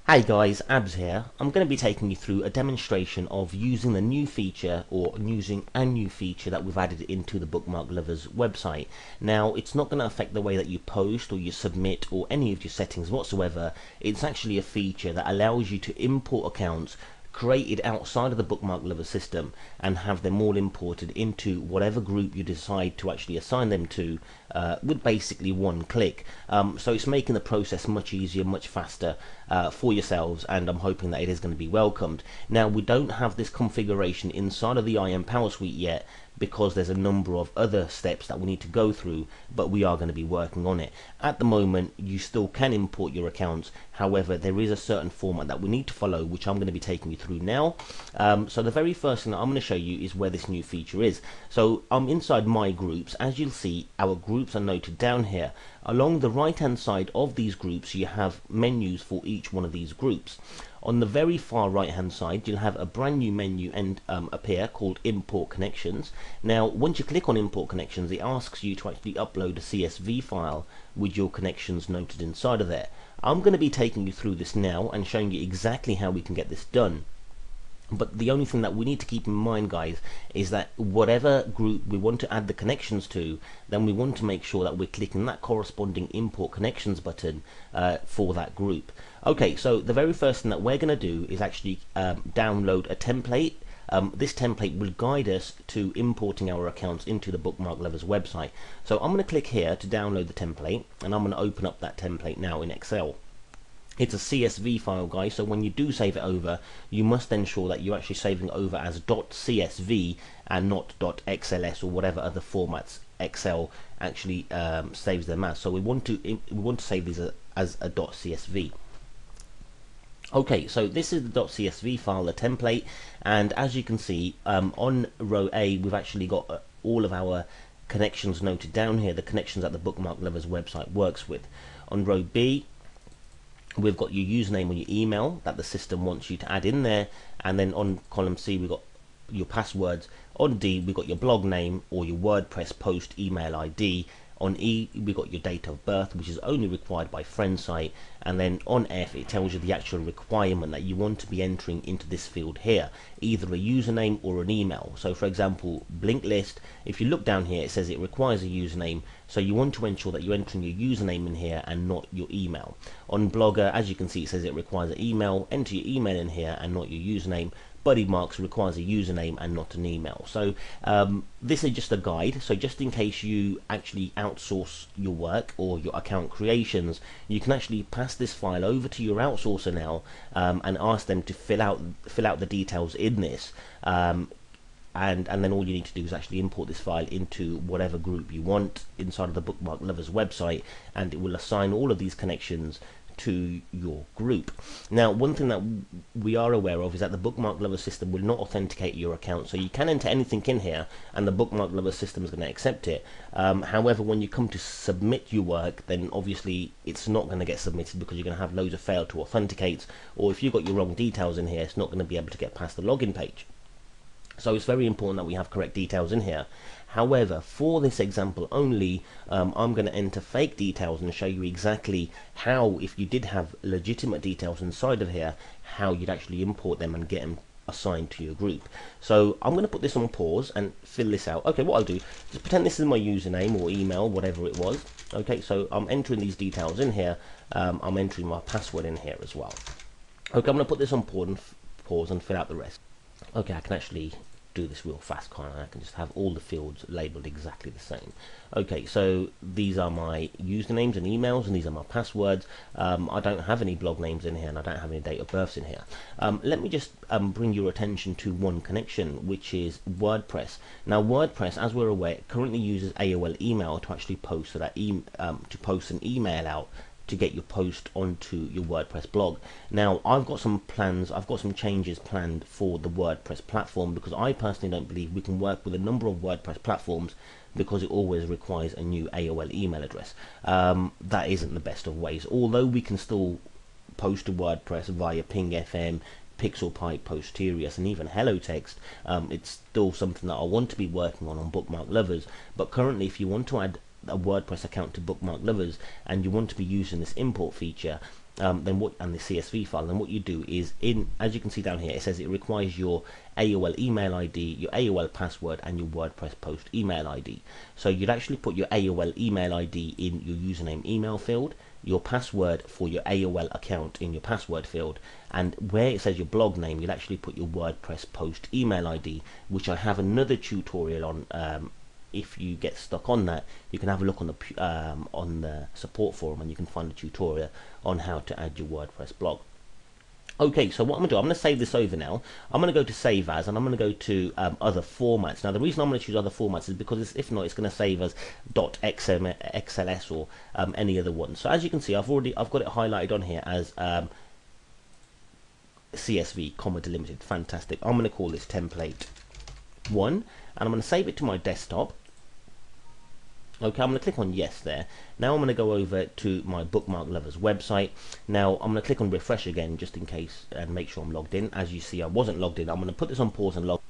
Hey guys, Abs here. I'm going to be taking you through a demonstration of using the new feature or using a new feature that we've added into the Bookmark Lovers website. Now, it's not going to affect the way that you post or you submit or any of your settings whatsoever. It's actually a feature that allows you to import accounts created outside of the Bookmark Lover system and have them all imported into whatever group you decide to actually assign them to with basically one click. So it's making the process much easier, much faster for yourselves, and I'm hoping that it is going to be welcomed. Now, we don't have this configuration inside of the IM Power Suite yet because there's a number of other steps that we need to go through, but we are going to be working on it. At the moment, you still can import your accounts. However, there is a certain format that we need to follow, which I'm going to be taking you through now. So the very first thing that I'm going to show you is where this new feature is. So I'm inside my groups. As you'll see, our groups are noted down here. Along the right hand side of these groups, you have menus for each one of these groups. On the very far right hand side, you'll have a brand new menu and appear called Import Connections. Now, once you click on Import Connections, it asks you to actually upload a CSV file with your connections noted inside of there. I'm going to be taking you through this now and showing you exactly how we can get this done. But the only thing that we need to keep in mind, guys, is that whatever group we want to add the connections to, then we want to make sure that we're clicking that corresponding import connections button for that group. Okay, so the very first thing that we're going to do is actually download a template. This template will guide us to importing our accounts into the Bookmark Lovers website. So I'm going to click here to download the template, and I'm going to open up that template now in Excel. It's a CSV file, guys, so when you do save it over, you must ensure that you're actually saving it over as .csv and not .xls or whatever other formats Excel actually saves them as. So we want to save these as a .csv. Okay, so this is the .csv file, the template, and as you can see, on row A, we've actually got all of our connections noted down here, the connections that the Bookmark Lovers website works with. On row B, we've got your username or your email that the system wants you to add in there, and then on column C we've got your passwords. On D we've got your blog name or your WordPress post email ID. On E we've got your date of birth, which is only required by Friendsite, and then on F it tells you the actual requirement that you want to be entering into this field here, either a username or an email. So for example, Blinklist, if you look down here, it says it requires a username, so you want to ensure that you're entering your username in here and not your email. On Blogger, as you can see, it says it requires an email. Enter your email in here and not your username. Buddy Marks requires a username and not an email. So this is just a guide, so just in case you actually outsource your work or your account creations, you can actually pass this file over to your outsourcer now and ask them to fill out the details in this, and then all you need to do is actually import this file into whatever group you want inside of the Bookmark Lovers website, and it will assign all of these connections to your group. Now, one thing that we are aware of is that the Bookmark Lover system will not authenticate your account, so you can enter anything in here and the Bookmark Lover system is going to accept it. However, when you come to submit your work, then obviously it's not going to get submitted because you're going to have loads of fail to authenticate, or if you've got your wrong details in here, it's not going to be able to get past the login page. So it's very important that we have correct details in here. However, for this example only, I'm going to enter fake details and show you exactly how, if you did have legitimate details inside of here, how you'd actually import them and get them assigned to your group. So I'm going to put this on pause and fill this out. Okay, what I'll do, just pretend this is my username or email, whatever it was. Okay, so I'm entering these details in here. I'm entering my password in here as well. Okay, I'm going to put this on pause and fill out the rest. Okay, I can actually do this real fast, can't I? I can just have all the fields labeled exactly the same. Okay, so these are my usernames and emails, and these are my passwords. I don't have any blog names in here, and I don't have any date of births in here. Let me just bring your attention to one connection, which is WordPress. Now, WordPress, as we're aware, currently uses AOL email to actually post to post an email out to get your post onto your WordPress blog. Now, I've got some changes planned for the WordPress platform, because I personally don't believe we can work with a number of WordPress platforms because it always requires a new AOL email address. That isn't the best of ways, although we can still post to WordPress via Ping FM, PixelPipe, Posterius, and even HelloText. It's still something that I want to be working on Bookmark Lovers, but currently if you want to add a WordPress account to Bookmark Lovers and you want to be using this import feature, then what, and the CSV file, then what you do is, as you can see down here, it says it requires your AOL email ID, your AOL password, and your WordPress post email ID. So you'd actually put your AOL email ID in your username email field, your password for your AOL account in your password field, and where it says your blog name, you'll actually put your WordPress post email ID, which I have another tutorial on. If you get stuck on that, you can have a look on the support forum, and you can find a tutorial on how to add your WordPress blog. Okay, so what I'm going to do, I'm going to save this over now. I'm going to go to Save As, and I'm going to go to other formats. Now, the reason I'm going to choose other formats is because if not, it's going to save as .xls or any other one. So as you can see, I've got it highlighted on here as CSV, comma delimited. Fantastic. I'm going to call this template 1, and I'm going to save it to my desktop. Okay, I'm going to click on yes there. Now I'm going to go over to my Bookmark Lovers website. Now I'm going to click on refresh again just in case and make sure I'm logged in. As you see, I wasn't logged in. I'm going to put this on pause and log.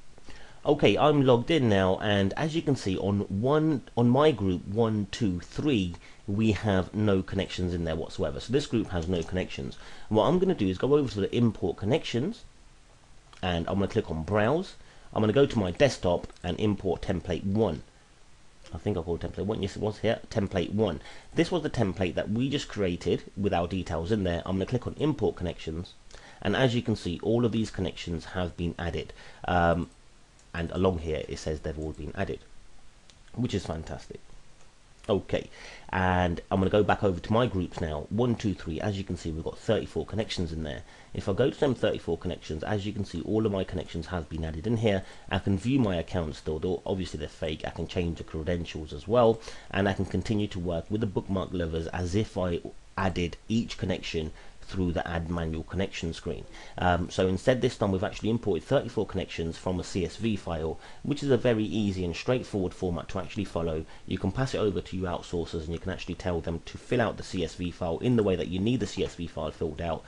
Okay, I'm logged in now, and as you can see on my group 1, 2, 3, we have no connections in there whatsoever. So this group has no connections. And what I'm going to do is go over to the import connections, and I'm going to click on browse. I'm going to go to my desktop and import template 1. I think I called template 1. Yes, it was here. Template 1. This was the template that we just created with our details in there. I'm going to click on import connections, and as you can see, all of these connections have been added. And along here it says they've all been added, which is fantastic. Okay, and I'm going to go back over to my groups now. 1, 2, 3. As you can see, we've got 34 connections in there. If I go to them 34 connections, as you can see, all of my connections have been added in here. I can view my accounts still, though obviously they're fake. I can change the credentials as well, and I can continue to work with the Bookmark Lovers as if I added each connection through the add manual connection screen. So instead this time we've actually imported 34 connections from a CSV file, which is a very easy and straightforward format to actually follow. You can pass it over to your outsourcers, and you can actually tell them to fill out the CSV file in the way that you need the CSV file filled out,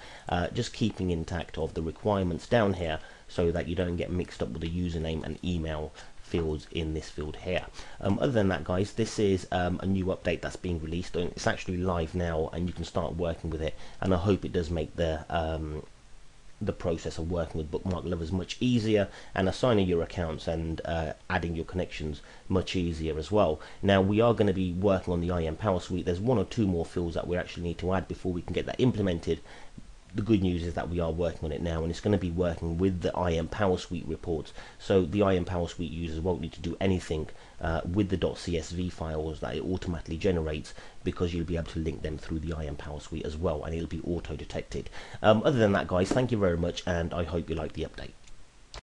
just keeping intact of the requirements down here so that you don't get mixed up with the username and email fields in this field here. Other than that, guys, this is a new update that's being released, and it's actually live now, and you can start working with it, and I hope it does make the process of working with Bookmark Lovers much easier, and assigning your accounts and adding your connections much easier as well. Now we are going to be working on the IM Power Suite. There's 1 or 2 more fields that we actually need to add before we can get that implemented. The good news is that we are working on it now, and it's going to be working with the IM Power Suite reports. So the IM Power Suite users won't need to do anything with the .csv files that it automatically generates, because you'll be able to link them through the IM Power Suite as well, and it'll be auto detected. Other than that, guys, thank you very much, and I hope you like the update.